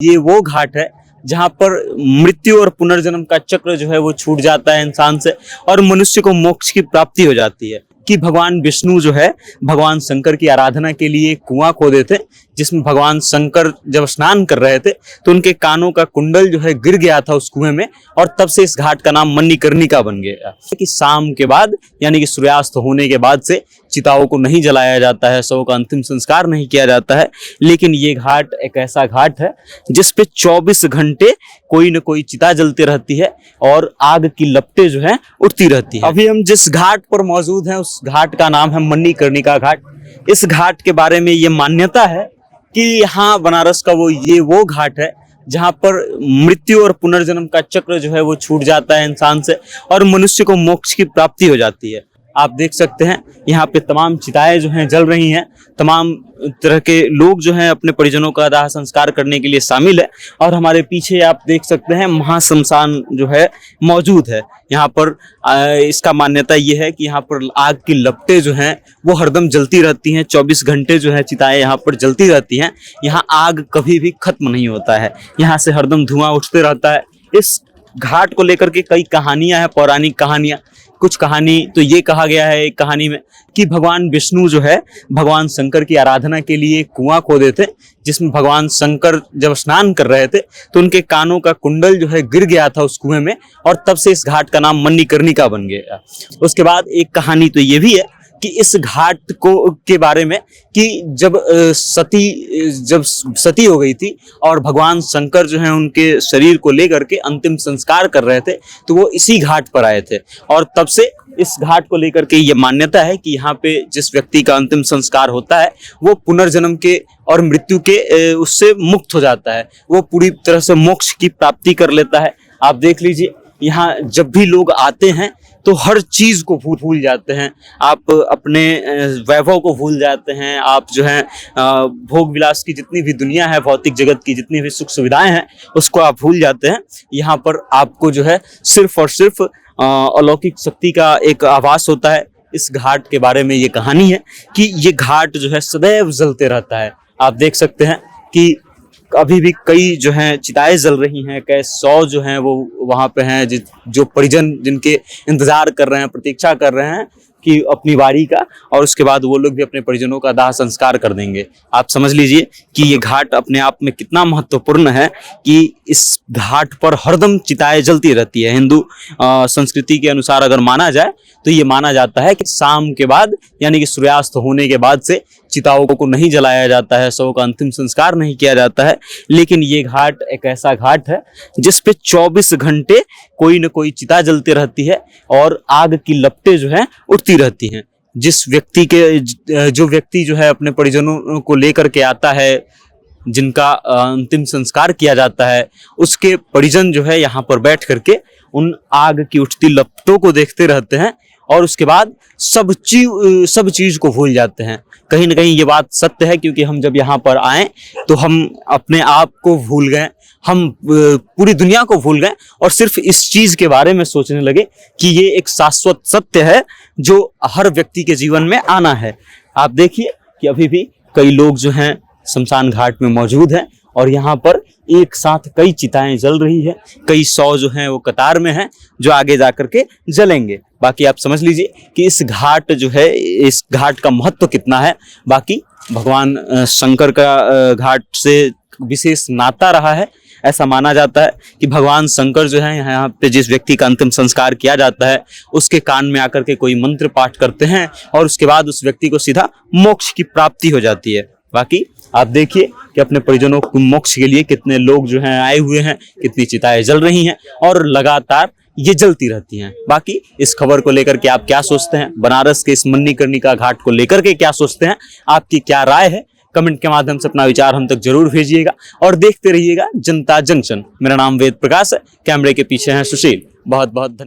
ये वो घाट है जहाँ पर मृत्यु और पुनर्जन्म का चक्र जो है वो छूट जाता है इंसान से और मनुष्य को मोक्ष की प्राप्ति हो जाती है। कि भगवान विष्णु जो है भगवान शंकर की आराधना के लिए कुआं खोदे थे, जिसमें भगवान शंकर जब स्नान कर रहे थे तो उनके कानों का कुंडल जो है गिर गया था उस कुएं में, और तब से इस घाट का नाम मणिकर्णिका बन गया। कि शाम के बाद यानी कि सूर्यास्त होने के बाद से चिताओं को नहीं जलाया जाता है, शवों का अंतिम संस्कार नहीं किया जाता है, लेकिन ये घाट एक ऐसा घाट है जिस पे 24 घंटे कोई न कोई चिता जलती रहती है और आग की लपटें जो है उठती रहती है। अभी हम जिस घाट पर मौजूद हैं उस घाट का नाम है मणिकर्णिका घाट। इस घाट के बारे में ये मान्यता है कि यहाँ बनारस का वो घाट है जहाँ पर मृत्यु और पुनर्जन्म का चक्र जो है वो छूट जाता है इंसान से और मनुष्य को मोक्ष की प्राप्ति हो जाती है। आप देख सकते हैं यहाँ पे तमाम चिताएं जो हैं जल रही हैं, तमाम तरह के लोग जो हैं अपने परिजनों का दाह संस्कार करने के लिए शामिल है। और हमारे पीछे आप देख सकते हैं महाश्मशान जो है मौजूद है। यहाँ पर इसका मान्यता ये है कि यहाँ पर आग की लपटें जो हैं वो हरदम जलती रहती हैं, 24 घंटे जो है चिताएं यहाँ पर जलती रहती हैं। यहाँ आग कभी भी खत्म नहीं होता है, यहाँ से हरदम धुआं उठते रहता है। इस घाट को लेकर के कई कहानियां हैं, पौराणिक कहानियां। कुछ कहानी तो ये कहा गया है एक कहानी में कि भगवान विष्णु जो है भगवान शंकर की आराधना के लिए कुआं खोदे थे, जिसमें भगवान शंकर जब स्नान कर रहे थे तो उनके कानों का कुंडल जो है गिर गया था उस कुएं में, और तब से इस घाट का नाम मणिकर्णिका बन गया। उसके बाद एक कहानी तो ये भी है कि इस घाट के बारे में कि जब सती हो गई थी और भगवान शंकर जो है उनके शरीर को लेकर के अंतिम संस्कार कर रहे थे तो वो इसी घाट पर आए थे, और तब से इस घाट को लेकर के ये मान्यता है कि यहाँ पे जिस व्यक्ति का अंतिम संस्कार होता है वो पुनर्जन्म के और मृत्यु के उससे मुक्त हो जाता है, वो पूरी तरह से मोक्ष की प्राप्ति कर लेता है। आप देख लीजिए यहाँ जब भी लोग आते हैं तो हर चीज को भूल जाते हैं, आप अपने वैभव को भूल जाते हैं, आप जो है भोग विलास की जितनी भी दुनिया है, भौतिक जगत की जितनी भी सुख सुविधाएं हैं उसको आप भूल जाते हैं। यहाँ पर आपको जो है सिर्फ और सिर्फ अलौकिक शक्ति का एक आभास होता है। इस घाट के बारे में ये कहानी है कि ये घाट जो है सदैव जलते रहता है। आप देख सकते हैं कि अभी भी कई जो हैं चिताएं जल रही हैं, कई 100 जो हैं वो वहाँ पे हैं जो परिजन जिनके इंतजार कर रहे हैं, प्रतीक्षा कर रहे हैं कि अपनी बारी का, और उसके बाद वो लोग भी अपने परिजनों का दाह संस्कार कर देंगे। आप समझ लीजिए कि ये घाट अपने आप में कितना महत्वपूर्ण है कि इस घाट पर हरदम चिताएं जलती रहती है। हिंदू संस्कृति के अनुसार अगर माना जाए तो ये माना जाता है कि शाम के बाद यानी कि सूर्यास्त होने के बाद से चिताओं को नहीं जलाया जाता है, शवों का अंतिम संस्कार नहीं किया जाता है, लेकिन ये घाट एक ऐसा घाट है जिस पे 24 घंटे कोई न कोई चिता जलती रहती है और आग की लपटें जो है उठती रहती हैं। जो व्यक्ति जो है अपने परिजनों को लेकर के आता है, जिनका अंतिम संस्कार किया जाता है, उसके परिजन जो है यहाँ पर बैठ करके उन आग की उठती लपटों को देखते रहते हैं और उसके बाद सब चीज को भूल जाते हैं। कहीं ना कहीं ये बात सत्य है, क्योंकि हम जब यहाँ पर आए तो हम अपने आप को भूल गए, हम पूरी दुनिया को भूल गए और सिर्फ इस चीज के बारे में सोचने लगे कि ये एक शाश्वत सत्य है जो हर व्यक्ति के जीवन में आना है। आप देखिए कि अभी भी कई लोग जो हैं शमशान घाट में मौजूद हैं और यहाँ पर एक साथ कई चिताएं जल रही है, कई 100 जो हैं वो कतार में हैं जो आगे जाकर के जलेंगे। बाकी आप समझ लीजिए कि इस घाट का महत्व कितना है। बाकी भगवान शंकर का घाट से विशेष नाता रहा है। ऐसा माना जाता है कि भगवान शंकर जो है यहाँ पे जिस व्यक्ति का अंतिम संस्कार किया जाता है उसके कान में आकर के कोई मंत्र पाठ करते हैं और उसके बाद उस व्यक्ति को सीधा मोक्ष की प्राप्ति हो जाती है। बाकी आप देखिए कि अपने परिजनों को मोक्ष के लिए कितने लोग जो हैं आए हुए हैं, कितनी चिताएं जल रही हैं और लगातार ये जलती रहती हैं। बाकी इस खबर को लेकर के आप क्या सोचते हैं, बनारस के इस मणिकर्णिका घाट को लेकर के क्या सोचते हैं, आपकी क्या राय है, कमेंट के माध्यम से अपना विचार हम तक जरूर भेजिएगा और देखते रहिएगा जनता जंक्शन। मेरा नाम वेद प्रकाश है, कैमरे के पीछे है सुशील। बहुत बहुत धन्यवाद।